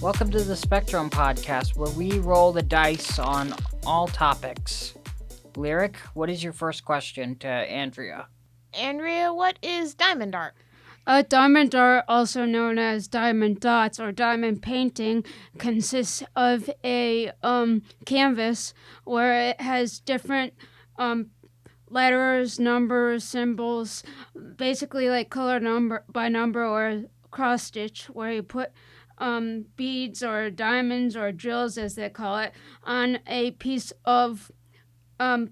Welcome to the Spectrum Podcast, where we roll the dice on all topics. Lyric, what is your first question to Andrea? Andrea, what is diamond art? Diamond art, also known as diamond dots or diamond painting, consists of a canvas where it has different letters, numbers, symbols, basically like color number by number or cross stitch, where you put beads or diamonds or drills, as they call it, on a piece of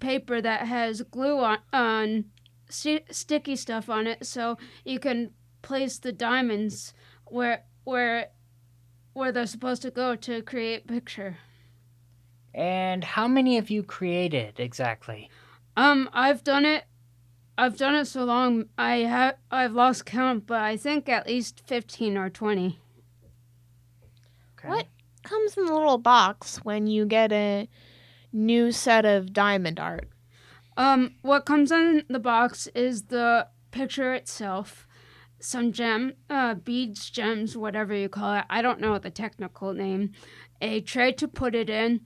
paper that has glue on sticky stuff on it, so you can place the diamonds where they're supposed to go to create picture. And how many have you created exactly? I've done it so long I've lost count, but I think at least 15 or 20. Okay. What comes in the little box when you get a new set of diamond art? What comes in the box is the picture itself, some beads, gems, whatever you call it. I don't know the technical name. A tray to put it in,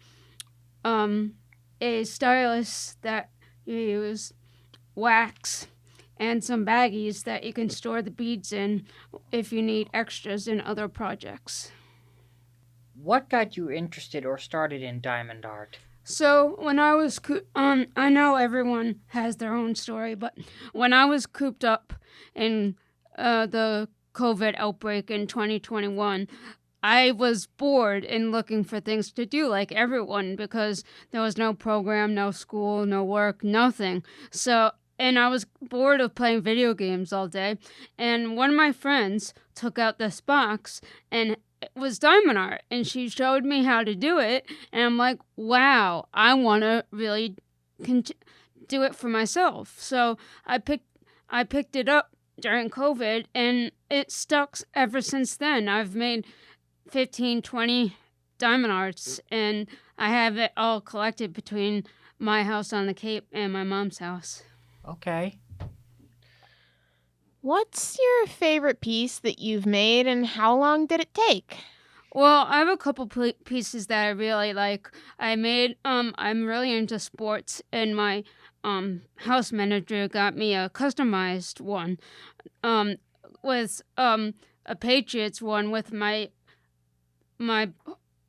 a stylus that you use, wax, and some baggies that you can store the beads in if you need extras in other projects. What got you interested or started in diamond art? So when I was, I know everyone has their own story, but when I was cooped up in the COVID outbreak in 2021, I was bored and looking for things to do like everyone, because there was no program, no school, no work, nothing. And I was bored of playing video games all day. And one of my friends took out this box and it was diamond art, and she showed me how to do it. And I'm like, wow, I want to really do it for myself. So I picked it up during COVID, and it stuck ever since then. I've made 15, 20 diamond arts, and I have it all collected between my house on the Cape and my mom's house. Okay. What's your favorite piece that you've made, and how long did it take? Well, I have a couple pieces that I really like. I'm really into sports, and my house manager got me a customized one with a Patriots one with my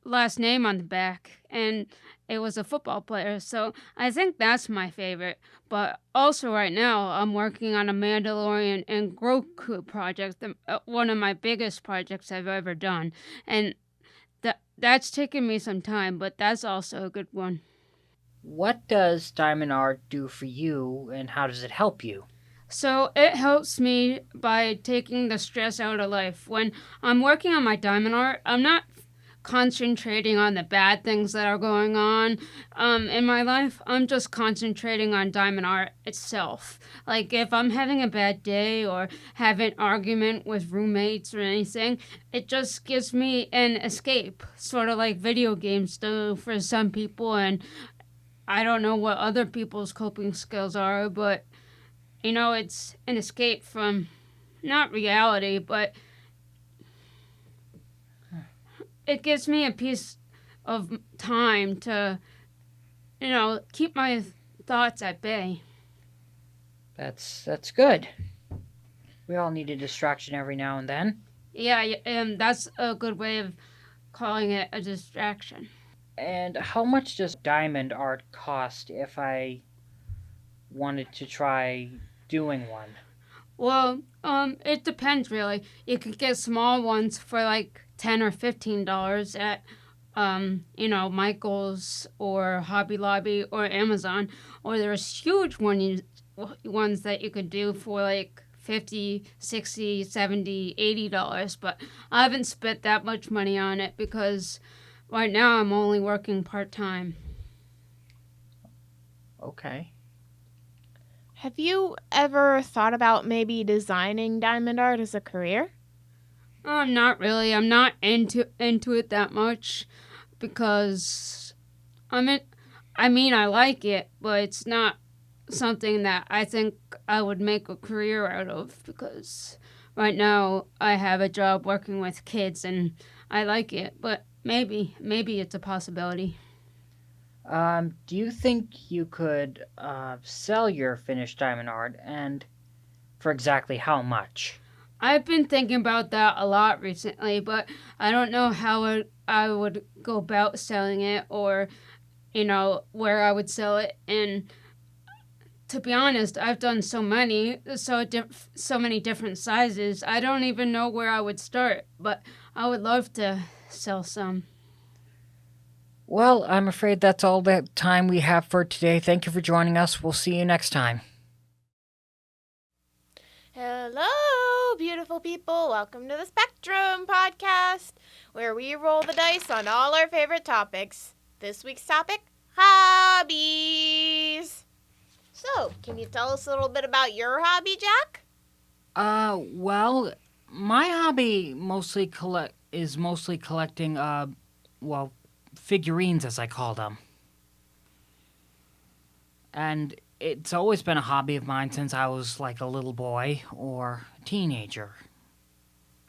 last name on the back, and it was a football player, so I think that's my favorite. But also right now, I'm working on a Mandalorian and Grogu project, one of my biggest projects I've ever done, and that's taken me some time, but that's also a good one. What does diamond art do for you, and how does it help you? So it helps me by taking the stress out of life. When I'm working on my diamond art, I'm not concentrating on the bad things that are going on in my life. I'm just concentrating on diamond art itself. Like if I'm having a bad day or have an argument with roommates or anything, it just gives me an escape, sort of like video games do for some people. And I don't know what other people's coping skills are, but it's an escape from not reality, but it gives me a piece of time to, keep my thoughts at bay. That's good. We all need a distraction every now and then. Yeah, and that's a good way of calling it a distraction. And how much does diamond art cost if I wanted to try doing one? Well, it depends really. You could get small ones for like $10 or $15 at Michael's or Hobby Lobby or Amazon, or there's huge ones that you could do for like $50, $60, $70, $80, but I haven't spent that much money on it because right now I'm only working part-time. Okay. Have you ever thought about maybe designing diamond art as a career? Not really. I'm not into it that much because I like it, but it's not something that I think I would make a career out of, because right now I have a job working with kids and I like it, but maybe it's a possibility. Do you think you could sell your finished diamond art, and for exactly how much? I've been thinking about that a lot recently, but I don't know how I would go about selling it, or where I would sell it. And to be honest, I've done so many different sizes. I don't even know where I would start, but I would love to sell some. Well, I'm afraid that's all the time we have for today. Thank you for joining us. We'll see you next time. Hello, beautiful people. Welcome to the Spectrum Podcast, where we roll the dice on all our favorite topics. This week's topic, hobbies. So, can you tell us a little bit about your hobby, Jack? Well, my hobby is mostly collecting, figurines, as I call them. And it's always been a hobby of mine since I was like a little boy or teenager.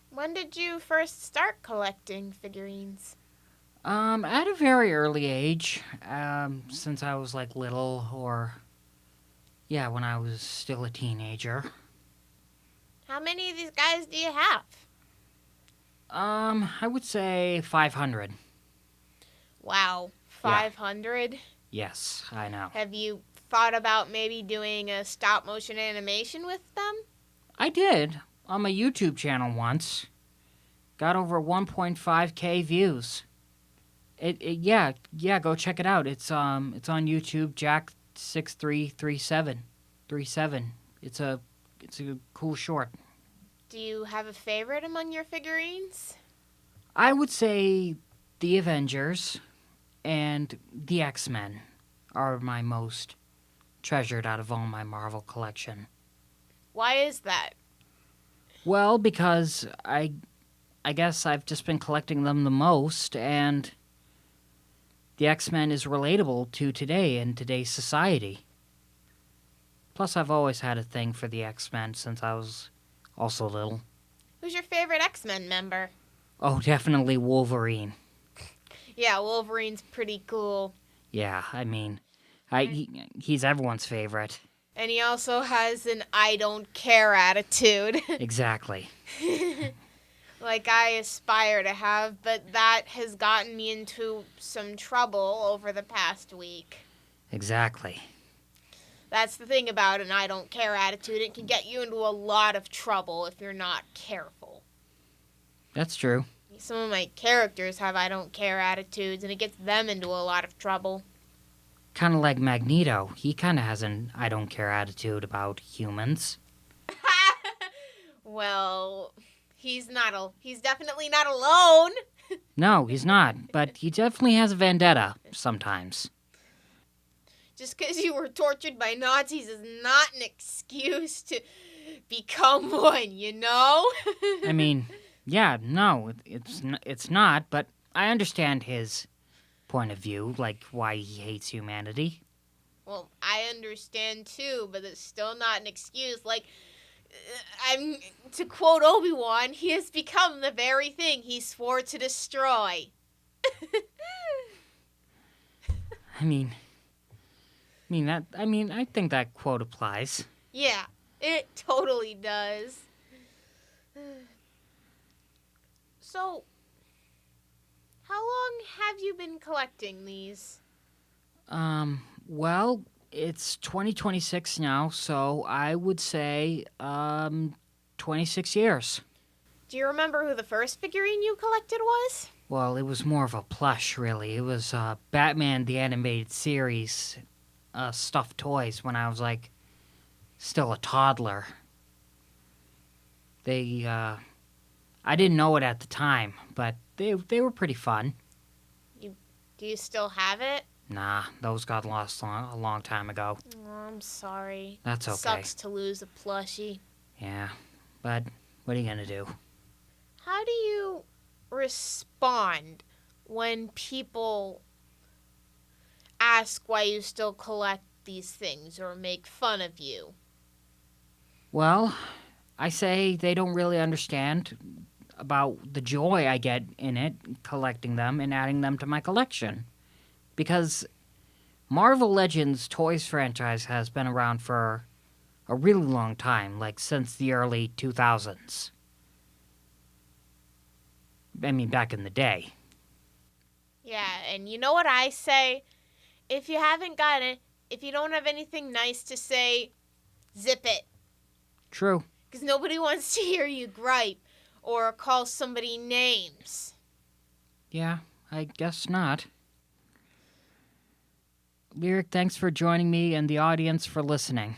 When did you first start collecting figurines? At a very early age, since I was like little, or when I was still a teenager. How many of these guys do you have? I would say 500. Wow, 500? Yes, I know. Have you thought about maybe doing a stop motion animation with them? I did on my YouTube channel once. Got over 1.5k views. Go check it out. It's on YouTube, Jack6337. It's a cool short. Do you have a favorite among your figurines? I would say the Avengers and the X-Men are my most treasured out of all my Marvel collection. Why is that? Well, because I guess I've just been collecting them the most, and the X-Men is relatable to today and today's society. Plus, I've always had a thing for the X-Men since I was also little. Who's your favorite X-Men member? Oh, definitely Wolverine. Yeah, Wolverine's pretty cool. Yeah, I mean, he's everyone's favorite. And he also has an I don't care attitude. Exactly. Like I aspire to have, but that has gotten me into some trouble over the past week. Exactly. That's the thing about an I don't care attitude. It can get you into a lot of trouble if you're not careful. That's true. Some of my characters have I don't care attitudes, and it gets them into a lot of trouble. Kind of like Magneto. He kind of has an I don't care attitude about humans. Well, he's definitely not alone. No, he's not, but he definitely has a vendetta sometimes. Just because you were tortured by Nazis is not an excuse to become one, you know? I mean, yeah, no, it's not, but I understand his point of view, like why he hates humanity. Well, I understand too, but it's still not an excuse. Like, to quote Obi-Wan, he has become the very thing he swore to destroy. I think that quote applies. Yeah, it totally does. So, how long have you been collecting these? Well, it's 2026 now, so I would say, 26 years. Do you remember who the first figurine you collected was? Well, it was more of a plush, really. It was, Batman the Animated Series, stuffed toys when I was, like, still a toddler. I didn't know it at the time, but they were pretty fun. Do you still have it? Nah, those got lost a long time ago. Oh, I'm sorry. That's okay. Sucks to lose a plushie. Yeah, but what are you gonna do? How do you respond when people ask why you still collect these things or make fun of you? Well, I say they don't really understand. about the joy I get in it, collecting them and adding them to my collection. Because Marvel Legends Toys franchise has been around for a really long time, like since the early 2000s. I mean, back in the day. Yeah, and you know what I say? If you haven't got it, if you don't have anything nice to say, zip it. True. Because nobody wants to hear you gripe or call somebody names. Yeah, I guess not. Lyric, thanks for joining me and the audience for listening.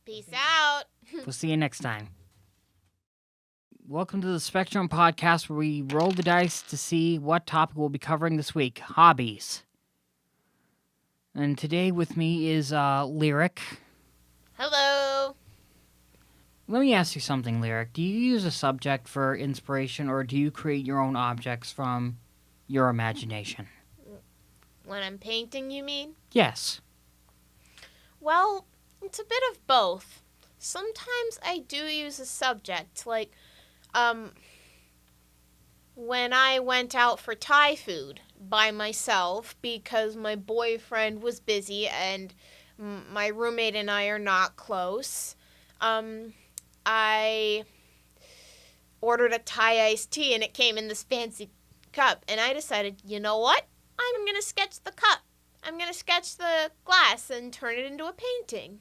Peace out. We'll see you next time. Welcome to the Spectrum Podcast, where we roll the dice to see what topic we'll be covering this week. Hobbies. And today with me is Lyric. Hello. Let me ask you something, Lyric. Do you use a subject for inspiration, or do you create your own objects from your imagination? When I'm painting, you mean? Yes. Well, it's a bit of both. Sometimes I do use a subject, like, when I went out for Thai food by myself because my boyfriend was busy and my roommate and I are not close, I ordered a Thai iced tea and it came in this fancy cup. And I decided, you know what? I'm going to sketch the cup. I'm going to sketch the glass and turn it into a painting.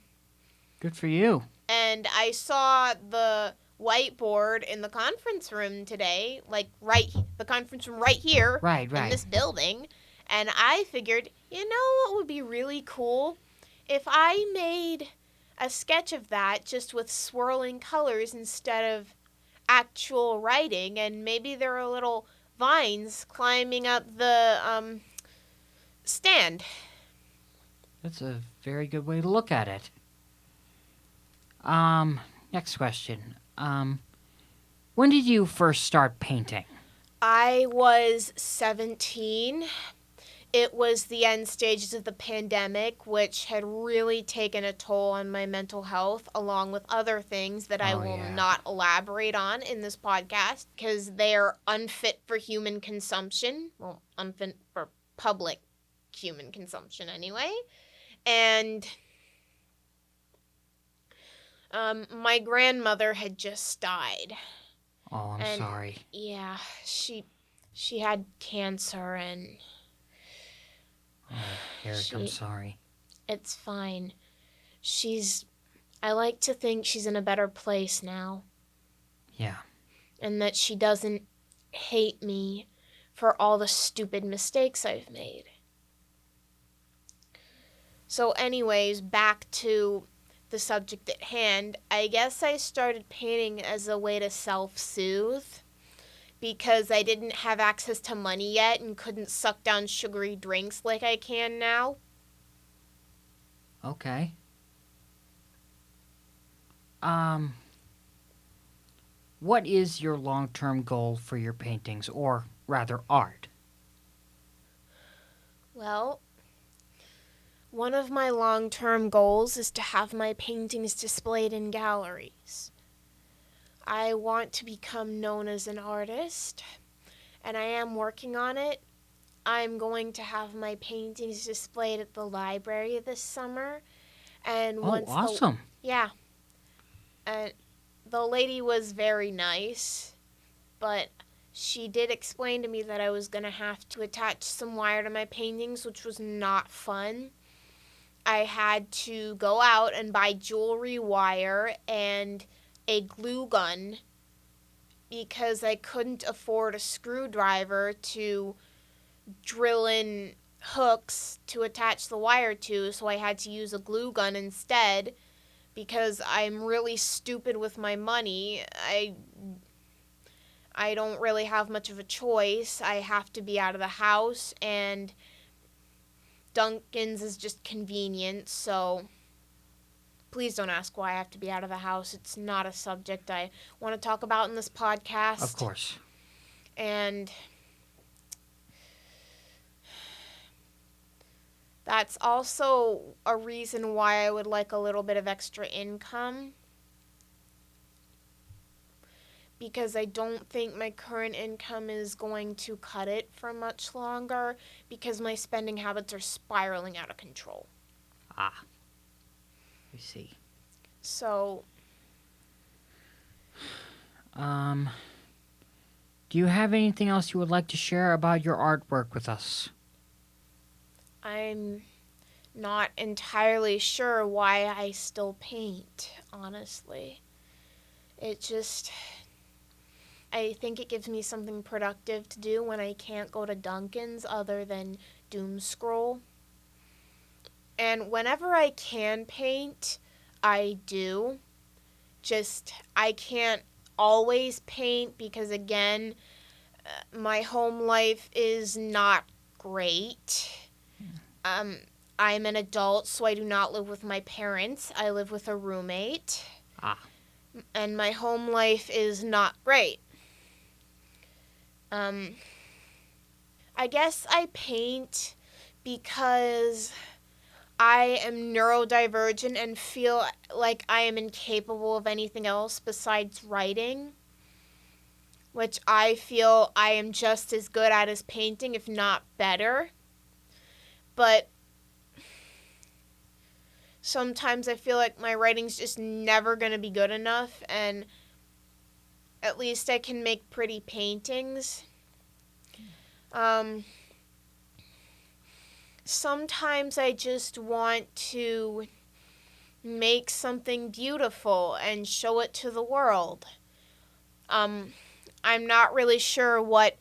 Good for you. And I saw the whiteboard in the conference room today, like the conference room right here Right. in this building. And I figured, you know what would be really cool? If I made a sketch of that just with swirling colors instead of actual writing, and maybe there are little vines climbing up the stand. That's a very good way to look at it. Next question. When did you first start painting? I was 17. It was the end stages of the pandemic, which had really taken a toll on my mental health, along with other things that I will not elaborate on in this podcast because they are unfit for human consumption. Well, unfit for public human consumption anyway. And my grandmother had just died. Oh, I'm sorry. Yeah, she had cancer and... Oh, Eric, I'm sorry. It's fine. I like to think she's in a better place now. Yeah. And that she doesn't hate me for all the stupid mistakes I've made. So anyways, back to the subject at hand. I guess I started painting as a way to self-soothe because I didn't have access to money yet and couldn't suck down sugary drinks like I can now. Okay. What is your long-term goal for your paintings, or rather art? Well, one of my long-term goals is to have my paintings displayed in galleries. I want to become known as an artist, and I am working on it. I'm going to have my paintings displayed at the library this summer. And awesome. Yeah. And the lady was very nice, but she did explain to me that I was going to have to attach some wire to my paintings, which was not fun. I had to go out and buy jewelry wire and a glue gun because I couldn't afford a screwdriver to drill in hooks to attach the wire to, so I had to use a glue gun instead because I'm really stupid with my money. I don't really have much of a choice. I have to be out of the house, and Dunkin's is just convenient, so please don't ask why I have to be out of the house. It's not a subject I want to talk about in this podcast. Of course. And that's also a reason why I would like a little bit of extra income. because I don't think my current income is going to cut it for much longer because my spending habits are spiraling out of control. Ah, I see. So, Do you have anything else you would like to share about your artwork with us? I'm not entirely sure why I still paint, honestly. It just, I think it gives me something productive to do when I can't go to Dunkin's other than doom scroll. And whenever I can paint, I do. Just, I can't always paint because, again, my home life is not great. Um, I'm an adult, so I do not live with my parents. I live with a roommate. Ah. And my home life is not great. I guess I paint because I am neurodivergent and feel like I am incapable of anything else besides writing, which I feel I am just as good at as painting, if not better. But sometimes I feel like my writing's just never going to be good enough, and at least I can make pretty paintings. Sometimes I just want to make something beautiful and show it to the world. I'm not really sure what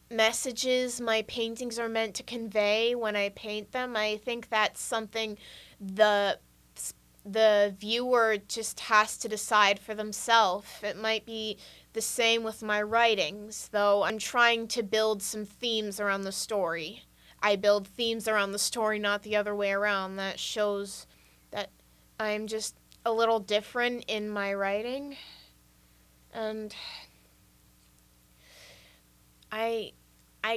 messages my paintings are meant to convey when I paint them. I think that's something the viewer just has to decide for themselves. It might be the same with my writings, though I'm trying to build some themes around the story. I build themes around the story, not the other way around. That shows that I'm just a little different in my writing. And I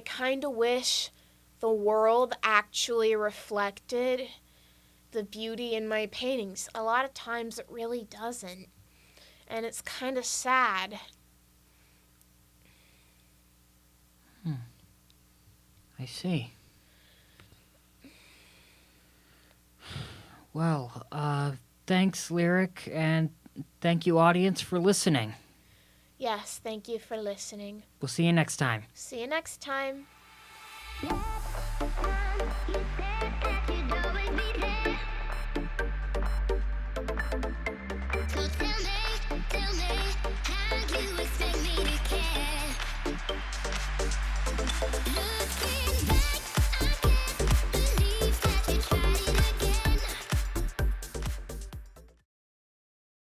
kind of wish the world actually reflected the beauty in my paintings. A lot of times it really doesn't. And it's kind of sad. I see. Well, thanks, Lyric, and thank you, audience, for listening. Yes, thank you for listening. We'll see you next time. See you next time.